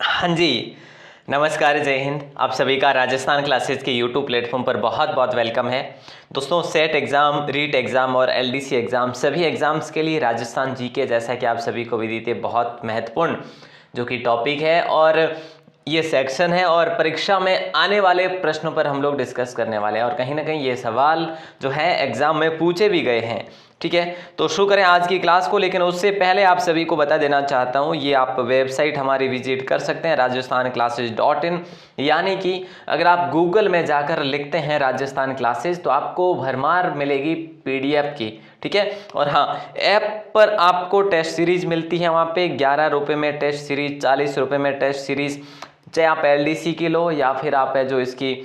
हाँ जी, नमस्कार, जय हिंद। आप सभी का राजस्थान क्लासेस के यूट्यूब प्लेटफॉर्म पर बहुत बहुत वेलकम है। दोस्तों, सेट एग्ज़ाम, रीट एग्ज़ाम और एलडीसी एग्ज़ाम सभी एग्ज़ाम्स के लिए राजस्थान जीके, जैसा कि आप सभी को विदित है, बहुत महत्वपूर्ण जो कि टॉपिक है और ये सेक्शन है और परीक्षा में आने वाले प्रश्नों पर हम लोग डिस्कस करने वाले हैं और कहीं ना कहीं ये सवाल जो है एग्ज़ाम में पूछे भी गए हैं। ठीक है, तो शुरू करें आज की क्लास को। लेकिन उससे पहले आप सभी को बता देना चाहता हूँ, ये आप वेबसाइट हमारी विजिट कर सकते हैं rajasthanclasses.in। यानी कि अगर आप गूगल में जाकर लिखते हैं राजस्थान क्लासेस तो आपको भरमार मिलेगी पीडीएफ की। ठीक है, और हाँ, ऐप पर आपको टेस्ट सीरीज मिलती है, वहाँ पे 11 रुपये में टेस्ट सीरीज, 40 रुपये में टेस्ट सीरीज, चाहे आप एलडीसी की लो या फिर आप है जो इसकी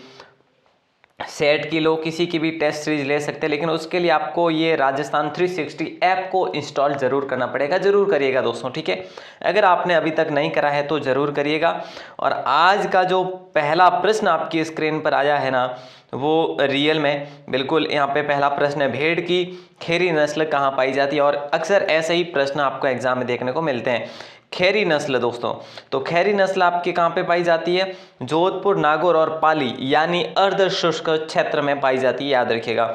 सेट की लो, किसी की भी टेस्ट सीरीज ले सकते हैं। लेकिन उसके लिए आपको ये राजस्थान 360 ऐप को इंस्टॉल जरूर करना पड़ेगा। जरूर करिएगा दोस्तों, ठीक है। अगर आपने अभी तक नहीं करा है तो जरूर करिएगा। और आज का जो पहला प्रश्न आपकी स्क्रीन पर आया है ना, वो रियल में बिल्कुल यहाँ पे पहला प्रश्न है, भेड़ की खेरी नस्ल कहाँ पाई जाती है। और अक्सर ऐसे ही प्रश्न आपको एग्जाम में देखने को मिलते हैं। खेरी नस्ल दोस्तों, तो खेरी नस्ल आपके कहाँ पे पाई जाती है? जोधपुर, नागौर और पाली यानी अर्ध शुष्क क्षेत्र में पाई जाती है, याद रखिएगा।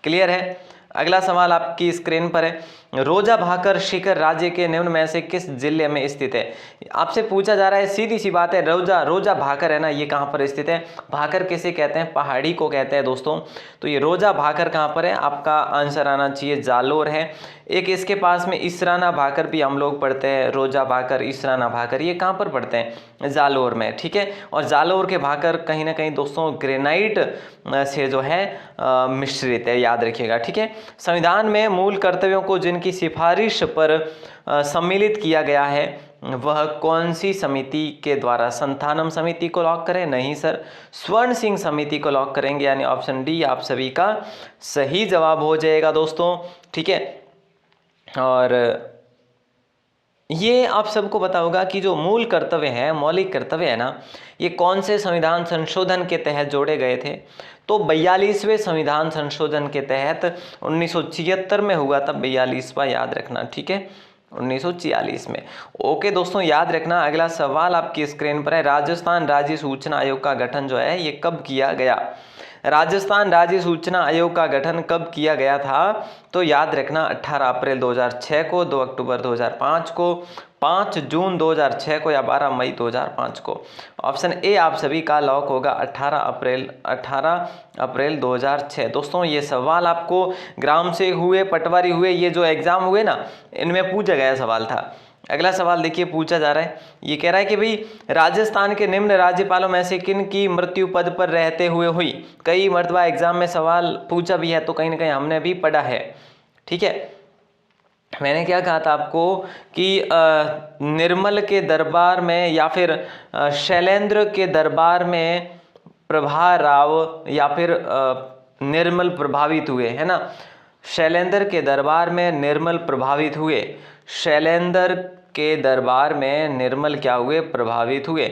क्लियर है। अगला सवाल आपकी स्क्रीन पर है, रोजा भाकर शिखर राज्य के निम्न में से किस जिले में स्थित है? आपसे पूछा जा रहा है, सीधी सी बात है, रोजा भाकर है ना, ये कहाँ पर स्थित है? भाकर किसे कहते हैं? पहाड़ी को कहते हैं दोस्तों। तो ये रोजा भाकर कहाँ पर है? आपका आंसर आना चाहिए जालोर है। एक इसके पास में इसराना भाकर भी हम लोग पढ़ते हैं, रोजा भाकर, इसराना भाकर, ये कहाँ पर पढ़ते हैं? जालोर में। ठीक है, और जालोर के भाकर कहीं ना कहीं दोस्तों ग्रेनाइट से जो है मिश्रित है, याद रखिएगा। ठीक है, संविधान में मूल कर्तव्यों को जिनकी सिफारिश पर सम्मिलित किया गया है वह कौन सी समिति के द्वारा? संथानम समिति को लॉक करें? नहीं सर, स्वर्ण सिंह समिति को लॉक करेंगे, यानी ऑप्शन डी आप सभी का सही जवाब हो जाएगा दोस्तों। ठीक है, और ये आप सबको पता होगा कि जो मूल कर्तव्य है, मौलिक कर्तव्य है ना, ये कौन से संविधान संशोधन के तहत जोड़े गए थे? तो 42वें संविधान संशोधन के तहत 1976 में हुआ था 42वां, याद रखना। ठीक है, 1946 में। ओके दोस्तों, याद रखना। अगला सवाल आपकी स्क्रीन पर है, राजस्थान राज्य सूचना आयोग का गठन जो है ये कब किया गया? राजस्थान राज्य सूचना आयोग का गठन कब किया गया था? तो याद रखना, 18 अप्रैल 2006 को, 2 अक्टूबर 2005 को, 5 जून 2006 को या 12 मई 2005 को। ऑप्शन ए आप सभी का लॉक होगा, 18 अप्रैल 2006। दोस्तों, ये सवाल आपको ग्राम से हुए, पटवारी हुए, ये जो एग्जाम हुए ना, इनमें पूछा गया सवाल था। अगला सवाल देखिए, पूछा जा रहा है, ये कह रहा है कि भाई राजस्थान के निम्न राज्यपालों में से किन की मृत्यु पद पर रहते हुए हुई? कई मर्तबा एग्जाम में सवाल पूछा भी है, तो कहीं ना कहीं हमने भी पढ़ा है। ठीक है, मैंने क्या कहा था आपको कि निर्मल के दरबार में या फिर शैलेंद्र के दरबार में प्रभा राव या फिर निर्मल प्रभावित हुए, है ना। शैलेंद्र के दरबार में निर्मल प्रभावित हुए, शैलेंद्र के दरबार में निर्मल क्या हुए? प्रभावित हुए।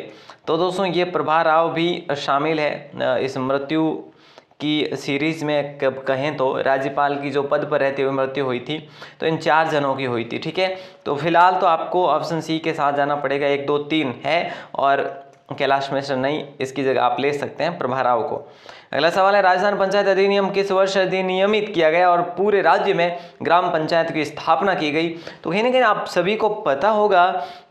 तो दोस्तों, ये प्रभा राव भी शामिल है इस मृत्यु की सीरीज में। कब कहें तो राज्यपाल की जो पद पर रहते हुए मृत्यु हुई थी, तो इन 4 जनों की हुई थी। ठीक है, तो फिलहाल तो आपको ऑप्शन सी के साथ जाना पड़ेगा, 1 2 3 है, और कैलाश मिश्र नहीं, इसकी जगह आप ले सकते हैं प्रभा राव को। अगला सवाल है, राजस्थान पंचायत अधिनियम किस वर्ष अधिनियमित किया गया और पूरे राज्य में ग्राम पंचायत की स्थापना की गई? तो कहीं ना कहीं आप सभी को पता होगा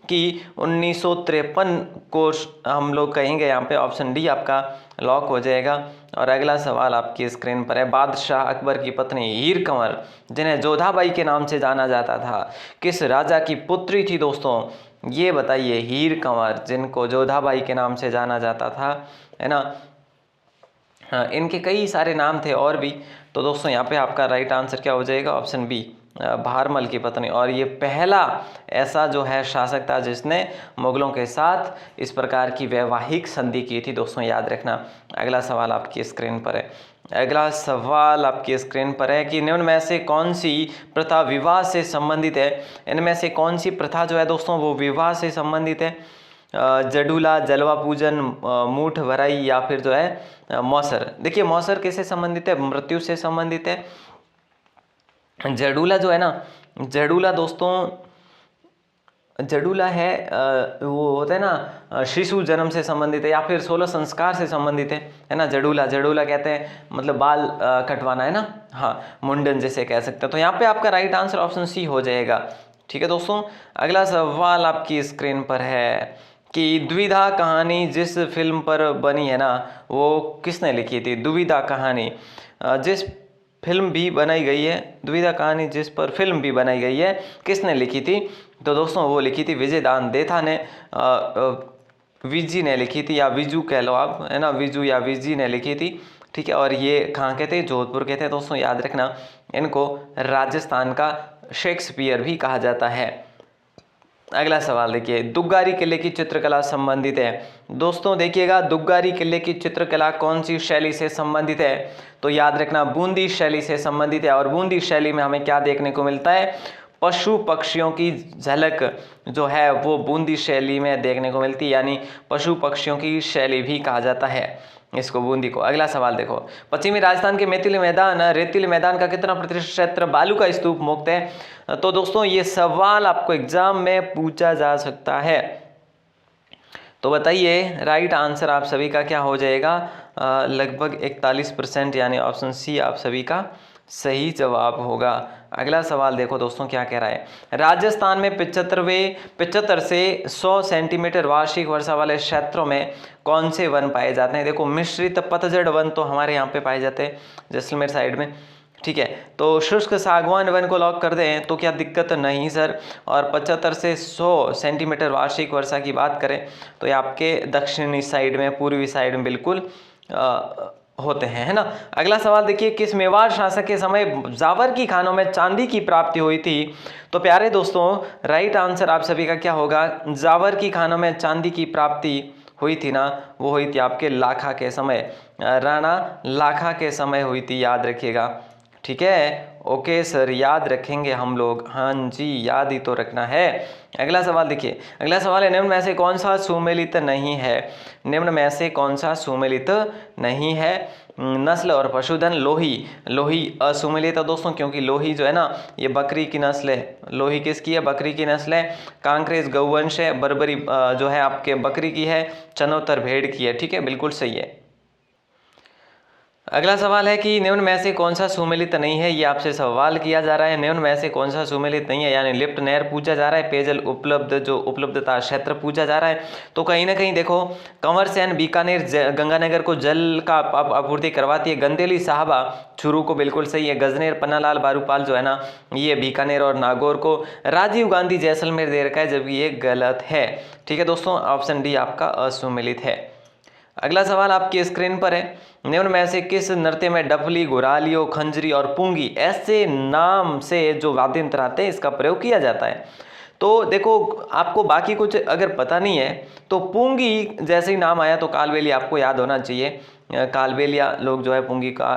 कि 1953 को हम लोग कहेंगे, यहाँ पे ऑप्शन डी आपका लॉक हो जाएगा। और अगला सवाल आपकी स्क्रीन पर है, बादशाह अकबर की पत्नी हीर कंवर, जिन्हें जोधाबाई के नाम से जाना जाता था, किस राजा की पुत्री थी दोस्तों? ये बताइए, हीर कंवर जिनको जोधाबाई के नाम से जाना जाता था, है ना। हाँ, इनके कई सारे नाम थे और भी। तो दोस्तों, यहाँ पे आपका राइट आंसर क्या हो जाएगा? ऑप्शन बी, भारमल की पत्नी। और ये पहला ऐसा जो है शासक था जिसने मुगलों के साथ इस प्रकार की वैवाहिक संधि की थी दोस्तों, याद रखना। अगला सवाल आपकी स्क्रीन पर है, अगला सवाल आपकी स्क्रीन पर है कि निम्न में से कौन सी प्रथा विवाह से संबंधित है? इनमें से कौन सी प्रथा जो है दोस्तों वो विवाह से संबंधित है? जडूला, जलवा पूजन, मूठ भराई या फिर जो है मौसर। देखिए, मौसर किससे संबंधित है? मृत्यु से संबंधित है। जडूला जो है ना, जडूला दोस्तों जडूला है वो होता है ना शिशु जन्म से संबंधित है या फिर 16 संस्कार से संबंधित है ना। जडूला जडूला कहते हैं मतलब बाल कटवाना है ना, हाँ मुंडन जैसे कह सकते हैं। तो यहाँ पे आपका राइट आंसर ऑप्शन सी हो जाएगा। ठीक है दोस्तों, अगला सवाल आपकी स्क्रीन पर है कि द्विधा कहानी जिस फिल्म पर बनी है ना वो किसने लिखी थी। दुविधा कहानी जिस फिल्म भी बनाई गई है, दुविधा कहानी जिस पर फिल्म भी बनाई गई है किसने लिखी थी। तो दोस्तों वो लिखी थी विजयदान देथा ने, विजी ने लिखी थी, या विजू कह लो आप, है ना, विजू या विजी ने लिखी थी। ठीक है, और ये कहाँ के थे, जोधपुर के थे। दोस्तों याद रखना, इनको राजस्थान का शेक्सपियर भी कहा जाता है। अगला सवाल देखिए, दुग्गारी किले की चित्रकला संबंधित है। दोस्तों देखिएगा, दुग्गारी किले की चित्रकला कौन सी शैली से संबंधित है। तो याद रखना बूंदी शैली से संबंधित है। और बूंदी शैली में हमें क्या देखने को मिलता है, पशु पक्षियों की झलक जो है वो बूंदी शैली में देखने को मिलती है, यानी पशु पक्षियों की शैली भी कहा जाता है इसको, बूंदी को। अगला सवाल देखो, पश्चिमी राजस्थान के रेतीले मैदान का कितना प्रतिशत क्षेत्र बालू का स्तूप मुक्त है। तो दोस्तों ये सवाल आपको एग्जाम में पूछा जा सकता है। तो बताइए राइट आंसर आप सभी का क्या हो जाएगा, लगभग 41%, यानी ऑप्शन सी आप सभी का सही जवाब होगा। अगला सवाल देखो दोस्तों क्या कह रहा है, राजस्थान में 75 से 100 सेंटीमीटर वार्षिक वर्षा वाले क्षेत्रों में कौन से वन पाए जाते हैं। देखो मिश्रित पतझड़ वन तो हमारे यहाँ पे पाए जाते हैं जैसलमेर साइड में। ठीक है, तो शुष्क सागवान वन को लॉक कर दें तो क्या दिक्कत नहीं सर। और 75 से 100 सेंटीमीटर वार्षिक वर्षा की बात करें तो ये आपके दक्षिणी साइड में, पूर्वी साइड में बिल्कुल होते हैं, है ना। अगला सवाल देखिए, किस मेवाड़ शासक के समय जावर की खानों में चांदी की प्राप्ति हुई थी। तो प्यारे दोस्तों राइट आंसर आप सभी का क्या होगा, जावर की खानों में चांदी की प्राप्ति हुई थी ना, वो हुई थी आपके लाखा के समय, राणा लाखा के समय हुई थी, याद रखिएगा। ठीक है, ओके सर, याद रखेंगे हम लोग, हाँ जी याद ही तो रखना है। अगला सवाल देखिए, अगला सवाल है, निम्न में से कौन सा सुमेलित नहीं है। निम्न में से कौन सा सुमेलित नहीं है। नस्ल और पशुधन, लोही असुमेलित है दोस्तों, क्योंकि लोही जो है ना ये बकरी की नस्ल है। लोही किसकी है, बकरी की नस्ल है। कांकरेज गौवंश है, बर्बरी जो है आपके बकरी की है, चनोतर भेड़ की है। ठीक है, बिल्कुल सही है। अगला सवाल है कि निम्न में से कौन सा सुमेलित नहीं है, ये आपसे सवाल किया जा रहा है। निम्न में से कौन सा सुमेलित नहीं है, यानी लिफ्ट नहर पूछा जा रहा है, पेयजल उपलब्धता क्षेत्र पूछा जा रहा है। तो कहीं ना कहीं देखो, कंवर सेन बीकानेर गंगानगर को जल का आपूर्ति करवाती है। गंदेली साहबा चूरू को बिल्कुल सही है। गजनेर पन्नालाल बारूपाल जो है ना ये बीकानेर और नागौर को। राजीव गांधी जैसलमेर दे रखा है, जबकि ये गलत है। ठीक है दोस्तों, ऑप्शन डी आपका असुमेलित है। अगला सवाल आपकी स्क्रीन पर है, निम्न में से किस नृत्य में डफली, घुरालियो, खंजरी और पुंगी ऐसे नाम से जो वाद्य यंत्र आते हैं इसका प्रयोग किया जाता है। तो देखो आपको बाकी कुछ अगर पता नहीं है तो पुंगी जैसे ही नाम आया तो कालबेलिया आपको याद होना चाहिए। कालबेलिया लोग जो है पुंगी का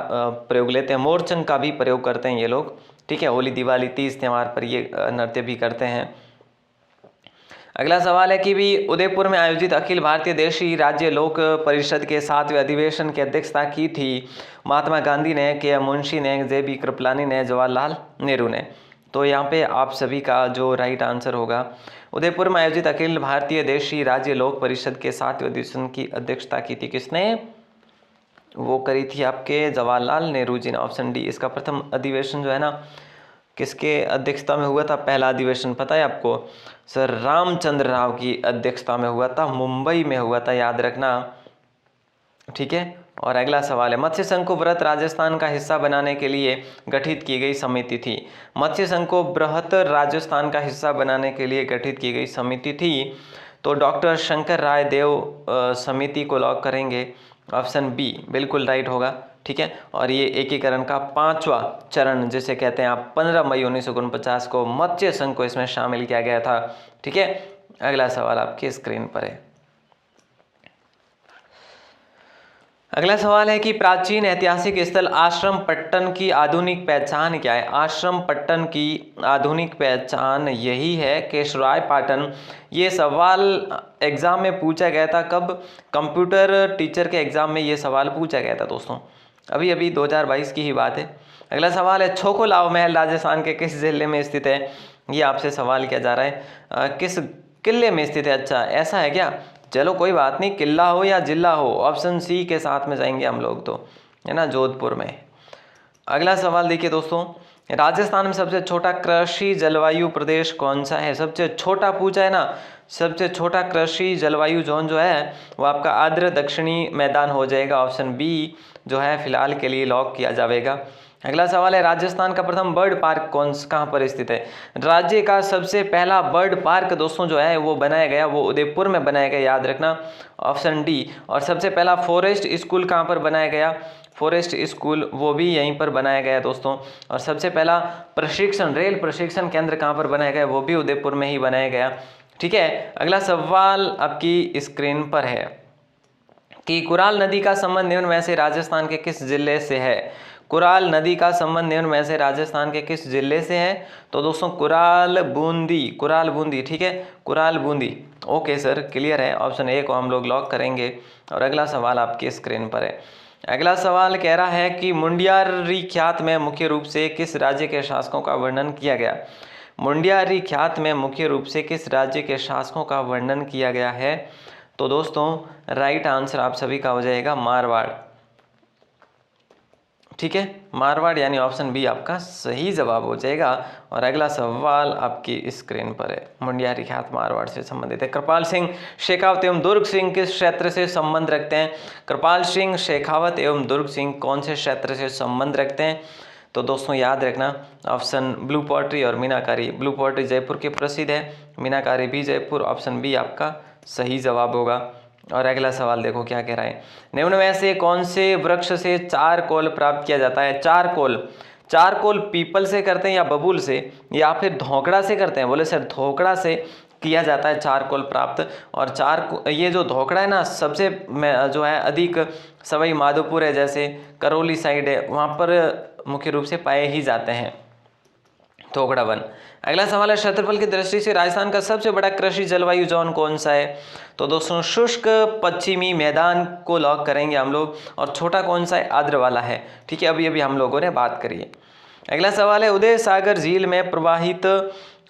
प्रयोग लेते हैं। मोरचंग का भी प्रयोग करते हैं ये लोग। ठीक है, होली दिवाली तीज त्यौहार पर ये नृत्य भी करते हैं। अगला सवाल है कि भी उदयपुर में आयोजित अखिल भारतीय देशी राज्य लोक परिषद के 7वें अधिवेशन की अध्यक्षता की थी महात्मा गांधी ने, के मुंशी ने, जे.बी. कृपलानी ने, जवाहरलाल नेहरू ने। तो यहाँ पे आप सभी का जो राइट आंसर होगा, उदयपुर में आयोजित अखिल भारतीय देशी राज्य लोक परिषद के 7वें अधिवेशन की अध्यक्षता की थी किसने, वो करी थी आपके जवाहरलाल नेहरू जी ने। ऑप्शन डी इसका प्रथम अधिवेशन जो है ना किसके अध्यक्षता में हुआ था। पहला अधिवेशन पता है आपको, सर रामचंद्र राव की अध्यक्षता में हुआ था, मुंबई में हुआ था, याद रखना। ठीक है, और अगला सवाल है, मत्स्य संघ को व्रत राजस्थान का हिस्सा बनाने के लिए गठित की गई समिति थी। मत्स्य संघ को बृहत राजस्थान का हिस्सा बनाने के लिए गठित की गई समिति थी। तो डॉक्टर शंकर राय देव समिति को लॉक करेंगे, ऑप्शन बी बिल्कुल राइट होगा। ठीक है, और ये एकीकरण का 5वां चरण जिसे कहते हैं आप 15 मई 1949 को मत्स्य संघ को इसमें शामिल किया गया था। ठीक है, अगला सवाल आपकी स्क्रीन पर है। अगला सवाल है कि प्राचीन ऐतिहासिक स्थल आश्रम पट्टन की आधुनिक पहचान क्या है। आश्रम पट्टन की आधुनिक पहचान यही है केशराय पाटन। ये सवाल एग्जाम में पूछा गया था, कब, कंप्यूटर टीचर के एग्जाम में ये सवाल पूछा गया था दोस्तों, अभी 2022 की ही बात है। अगला सवाल है, छोको लाव महल राजस्थान के किस जिले में स्थित है। ये आपसे सवाल किया जा रहा है। किस किले में स्थित है? अच्छा ऐसा है क्या, चलो कोई बात नहीं, किला हो या जिला हो, ऑप्शन सी के साथ में जाएंगे हम लोग तो, है ना, जोधपुर में। अगला सवाल देखिए दोस्तों, राजस्थान में सबसे छोटा कृषि जलवायु प्रदेश कौन सा है? सबसे छोटा पूछा है ना, सबसे छोटा कृषि जलवायु जोन जो है वो आपका आर्द्र दक्षिणी मैदान हो जाएगा, ऑप्शन बी जो है फिलहाल के लिए लॉक किया जाएगा। अगला सवाल है, राजस्थान का प्रथम बर्ड पार्क कहाँ पर स्थित है? राज्य का सबसे पहला बर्ड पार्क दोस्तों जो है वो बनाया गया, वो उदयपुर में बनाया गया, याद रखना, ऑप्शन डी। और सबसे पहला फॉरेस्ट स्कूल कहाँ पर बनाया गया? फॉरेस्ट स्कूल वो भी यहीं पर बनाया गया दोस्तों। और सबसे पहला रेल प्रशिक्षण केंद्र कहाँ पर बनाया गया? वो भी उदयपुर में ही बनाया गया। ठीक है, अगला सवाल आपकी स्क्रीन पर है कि कुराल नदी का संबंध निम्न में से राजस्थान के किस जिले से है? कुराल नदी का संबंध निम्न में से राजस्थान के किस जिले से है? तो दोस्तों कुराल बूंदी, ठीक है, Kural Bundi. Okay sir, clear है, ऑप्शन ए को हम लोग लॉक करेंगे। और अगला सवाल आपकी स्क्रीन पर है। अगला सवाल कह रहा है कि मुंडियारी ख्यात में मुख्य रूप से किस राज्य के शासकों का वर्णन किया गया? मुंडियारी ख्यात में मुख्य रूप से किस राज्य के शासकों का वर्णन किया गया है? तो दोस्तों राइट आंसर आप सभी का हो जाएगा मारवाड़। ठीक है, मारवाड़ यानी ऑप्शन बी आपका सही जवाब हो जाएगा। और अगला सवाल आपकी स्क्रीन पर है, मुंडियारी ख्यात मारवाड़ से संबंधित है। कृपाल सिंह शेखावत एवं दुर्ग सिंह किस क्षेत्र से संबंध रखते हैं? कृपाल सिंह शेखावत एवं दुर्ग सिंह कौन से क्षेत्र से संबंध रखते हैं? तो दोस्तों याद रखना, ऑप्शन ब्लू पॉटरी और मीनाकारी। ब्लू पॉटरी जयपुर के प्रसिद्ध है, मीनाकारी भी जयपुर, ऑप्शन बी आपका सही जवाब होगा। और अगला सवाल देखो क्या कह रहा है, निम्न में से कौन से वृक्ष से चारकोल प्राप्त किया जाता है? चारकोल पीपल से करते हैं या बबूल से या फिर धोकड़ा से करते हैं? बोले सर धोकड़ा से किया जाता है चारकोल प्राप्त। और ये जो धोकड़ा है ना, सबसे जो है अधिक सवाई माधोपुर है, जैसे करौली साइड है, वहाँ पर मुख्य रूप से पाए ही जाते हैं धोकड़ा वन। अगला सवाल है, क्षेत्रफल की दृष्टि से राजस्थान का सबसे बड़ा कृषि जलवायु जोन कौन सा है? तो दोस्तों शुष्क पश्चिमी मैदान को लॉक करेंगे हम लोग। और छोटा कौन सा है? आर्द्र वाला है। ठीक है, अभी हम लोगों ने बात करी है। अगला सवाल है, उदय सागर झील में प्रवाहित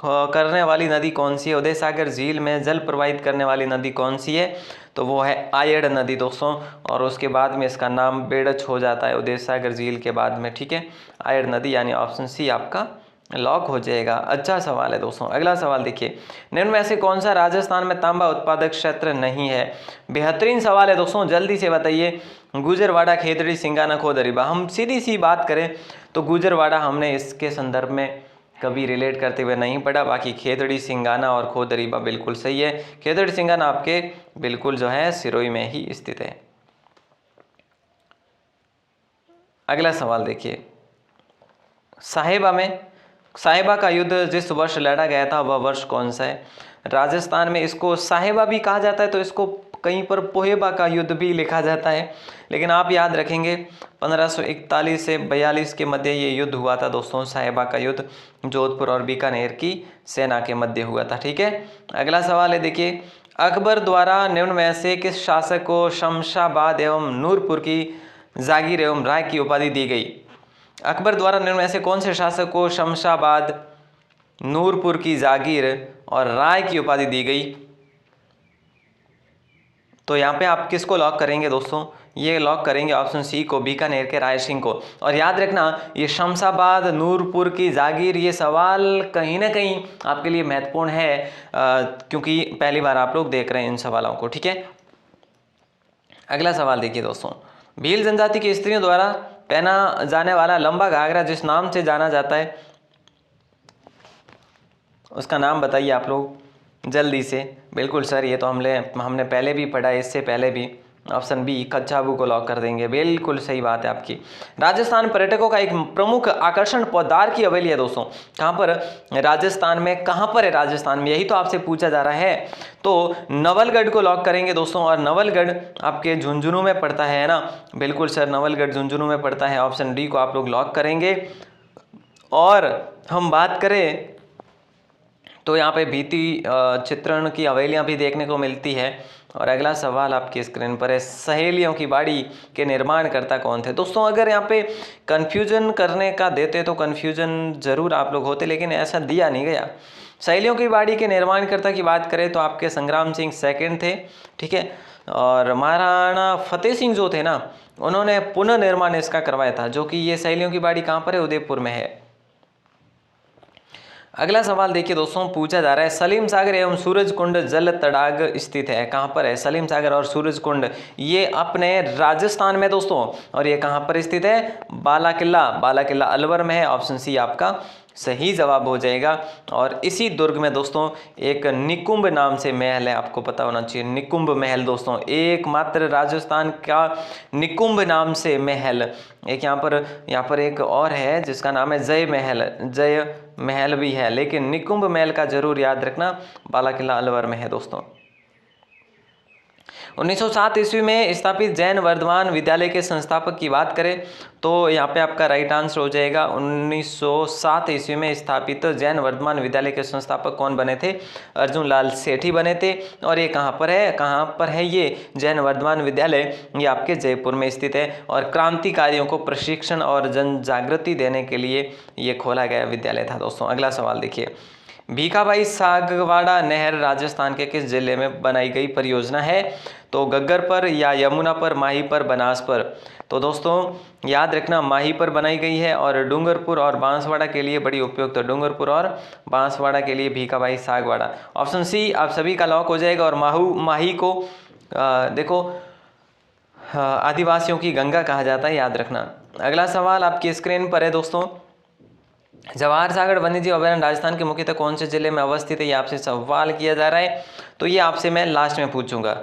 करने वाली नदी कौन सी है? उदय सागर झील में जल प्रवाहित करने वाली नदी कौन सी है? तो वो है आयड़ नदी दोस्तों। और उसके बाद में इसका नाम बेड़च हो जाता है उदय सागर झील के बाद में। ठीक है, आयड़ नदी यानी ऑप्शन सी आपका लॉक हो जाएगा। अच्छा सवाल है दोस्तों। अगला सवाल देखिए, निम्न में से कौन सा राजस्थान में तांबा उत्पादक क्षेत्र नहीं है? बेहतरीन सवाल है दोस्तों, जल्दी से बताइए। गुजरवाड़ा, खेतड़ी, सिंगाना, खोदरीबा। हम सीधी सी बात करें तो गुजरवाड़ा हमने इसके संदर्भ में कभी रिलेट करते हुए नहीं पढ़ा। बाकी खेतड़ी, सिंगाना और खोदरीबा बिल्कुल सही है। खेतड़ी सिंगाना आपके बिल्कुल जो है सिरोही में ही स्थित है। अगला सवाल देखिए, साहिबा का युद्ध जिस वर्ष लड़ा गया था वह वर्ष कौन सा है? राजस्थान में इसको साहिबा भी कहा जाता है, तो इसको कहीं पर पोहेबा का युद्ध भी लिखा जाता है। लेकिन आप याद रखेंगे 1541 से 42 के मध्य ये युद्ध हुआ था दोस्तों, साहिबा का युद्ध जोधपुर और बीकानेर की सेना के मध्य हुआ था। ठीक है, अगला सवाल है देखिए, अकबर द्वारा निम्न में से किस शासक को शमशाबाद एवं नूरपुर की जागीर एवं राय की उपाधि दी गई? अकबर द्वारा निम्न में से कौन से शासक को शमशाबाद, नूरपुर की जागीर और राय की उपाधि दी गई? तो यहाँ पे आप किसको लॉक करेंगे दोस्तों? ये लॉक करेंगे ऑप्शन सी को, बीकानेर के राय सिंह को। और याद रखना, ये शमशाबाद, नूरपुर की जागीर, ये सवाल कहीं ना कहीं आपके लिए महत्वपूर्ण है, क्योंकि पहली बार आप लोग देख रहे हैं इन सवालों को। ठीक है, अगला सवाल देखिए दोस्तों, भील जनजाति की स्त्रियों द्वारा पहना जाने वाला लंबा घाघरा जिस नाम से जाना जाता है, उसका नाम बताइए आप लोग जल्दी से। बिल्कुल सर, ये तो हमने पहले भी पढ़ा है, इससे पहले भी। ऑप्शन बी कच्छाबू को लॉक कर देंगे, बिल्कुल सही बात है आपकी। राजस्थान पर्यटकों का एक प्रमुख आकर्षण पौधार की हवेली है दोस्तों। कहाँ पर? राजस्थान में। कहाँ पर है राजस्थान में? यही तो आपसे पूछा जा रहा है। तो नवलगढ़ को लॉक करेंगे दोस्तों। और नवलगढ़ आपके झुंझुनू में पड़ता है ना? बिल्कुल सर, नवलगढ़ झुंझुनू में पड़ता है। ऑप्शन डी को आप लोग लॉक करेंगे। और हम बात करें तो यहाँ पे भित्ति चित्रण की हवेलियाँ भी देखने को मिलती है। और अगला सवाल आपकी स्क्रीन पर है, सहेलियों की बाड़ी के निर्माणकर्ता कौन थे। दोस्तों अगर यहाँ पे कन्फ्यूजन करने का देते तो कन्फ्यूजन जरूर आप लोग होते, लेकिन ऐसा दिया नहीं गया। सहेलियों की बाड़ी के निर्माणकर्ता की बात करें तो आपके संग्राम सिंह सेकंड थे, ठीक है। और महाराणा फतेह सिंह जो थे ना, उन्होंने पुनर्निर्माण इसका करवाया था, जो कि ये सहेलियों की बाड़ी कहाँ पर है, उदयपुर में है। अगला सवाल देखिए दोस्तों, पूछा जा रहा है सलीम सागर एवं सूरज कुंड जल तड़ाग स्थित है, कहाँ पर है सलीम सागर और सूरज कुंड, ये अपने राजस्थान में दोस्तों। और ये कहाँ पर स्थित है, बाला किला, बाला किला अलवर में है। ऑप्शन सी आपका सही जवाब हो जाएगा। और इसी दुर्ग में दोस्तों एक निकुंभ नाम से महल है, आपको पता होना चाहिए, निकुंभ महल दोस्तों, एकमात्र राजस्थान का निकुंभ नाम से महल। एक यहाँ पर एक और है जिसका नाम है जय महल, जय महल भी है, लेकिन निकुंभ महल का जरूर याद रखना, बाला किला अलवर में है दोस्तों। 1907 ईस्वी में स्थापित जैन वर्धमान विद्यालय के संस्थापक की बात करें तो यहाँ पे आपका राइट आंसर हो जाएगा 1907 ईस्वी में स्थापित जैन वर्धमान विद्यालय के संस्थापक कौन बने थे, अर्जुन लाल सेठी बने थे। और ये कहाँ पर है ये जैन वर्धमान विद्यालय, ये आपके जयपुर में स्थित है। और क्रांतिकारियों को प्रशिक्षण और जन जागृति देने के लिए ये खोला गया विद्यालय था दोस्तों। अगला सवाल देखिए, भीखाबाई सागवाड़ा नहर राजस्थान के किस जिले में बनाई गई परियोजना है, तो गग्गर पर या यमुना पर, माही पर, बनास पर। तो दोस्तों याद रखना माही पर बनाई गई है। और डूंगरपुर और बांसवाड़ा के लिए बड़ी उपयुक्त, तो डूंगरपुर और बांसवाड़ा के लिए भीखाबाई सागवाड़ा। ऑप्शन सी आप सभी का लॉक हो जाएगा। और माही को देखो आदिवासियों की गंगा कहा जाता है, याद रखना। अगला सवाल आपकी स्क्रीन पर है दोस्तों, जवाहर सागर वन्यजीव अभयारण्य राजस्थान के मुख्यतः कौन से जिले में अवस्थित है, ये आपसे सवाल किया जा रहा है। तो ये आपसे मैं लास्ट में पूछूंगा।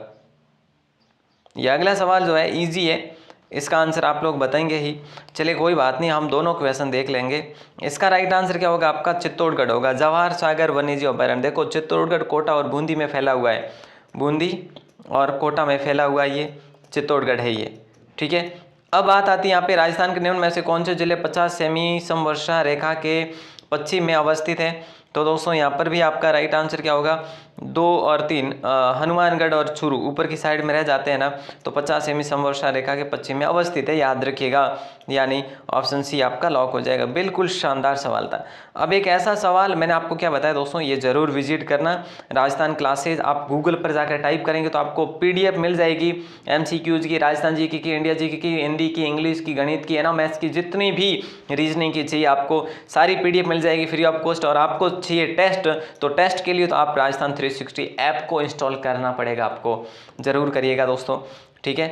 यह अगला सवाल जो है इजी है, इसका आंसर आप लोग बताएंगे ही। चलिए कोई बात नहीं, हम दोनों क्वेश्चन देख लेंगे। इसका राइट आंसर क्या होगा आपका, चित्तौड़गढ़ होगा। जवाहर सागर वन्यजीव अभयारण्य देखो चित्तौड़गढ़, कोटा और बूंदी में फैला हुआ है, बूंदी और कोटा में फैला हुआ ये चित्तौड़गढ़ है ये, ठीक है। अब बात आती है यहाँ पे राजस्थान के निम्न में से कौन से जिले 50 सेमी समवर्षा रेखा के पश्चिम में अवस्थित है। तो दोस्तों यहाँ पर भी आपका राइट आंसर क्या होगा, 2 और 3 हनुमानगढ़ और चूरू ऊपर की साइड में रह जाते हैं ना, तो 50 सेमी समवर्षा रेखा के पश्चिम में अवस्थित है, याद रखिएगा। यानी ऑप्शन सी आपका लॉक हो जाएगा। बिल्कुल शानदार सवाल था। अब एक ऐसा सवाल मैंने आपको क्या बताया दोस्तों, ये जरूर विजिट करना राजस्थान क्लासेज। आप गूगल पर जाकर टाइप करेंगे तो आपको PDF मिल जाएगी MCQs की, राजस्थान GK की, इंडिया GK की, हिंदी की, इंग्लिश की, गणित की, है ना, मैथ्स की, जितनी भी रीजनिंग की चाहिए आपको सारी PDF मिल जाएगी फ्री ऑफ कॉस्ट। और आपको चाहिए टेस्ट, तो टेस्ट के लिए तो आप राजस्थान 360 ऐप को इंस्टॉल करना पड़ेगा, आपको जरूर करिएगा दोस्तों, ठीक है।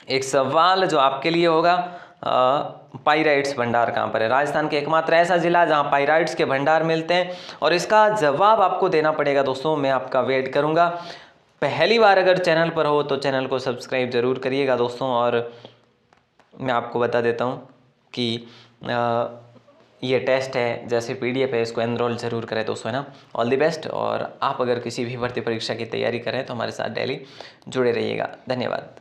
एक सवाल जो आपके लिए होगा, पाइराइट्स भंडार कहाँ पर है। राजस्थान के एकमात्र ऐसा जिला जहाँ पाइराइट्स के भंडार मिलते हैं, और इसका जवाब आपको देना पड़ेगा दोस्तों। मैं आपका वेट करूँगा। पहली बार अगर चैनल पर हो तो चैनल को सब्सक्राइब जरूर करिएगा दोस्तों। और मैं आपको बता देता हूँ कि ये टेस्ट है, जैसे PDF है, इसको एनरोल जरूर करें दोस्तों, है ना। All the best. और आप अगर किसी भी भर्ती परीक्षा की तैयारी करें तो हमारे साथ डेली जुड़े रहिएगा। धन्यवाद।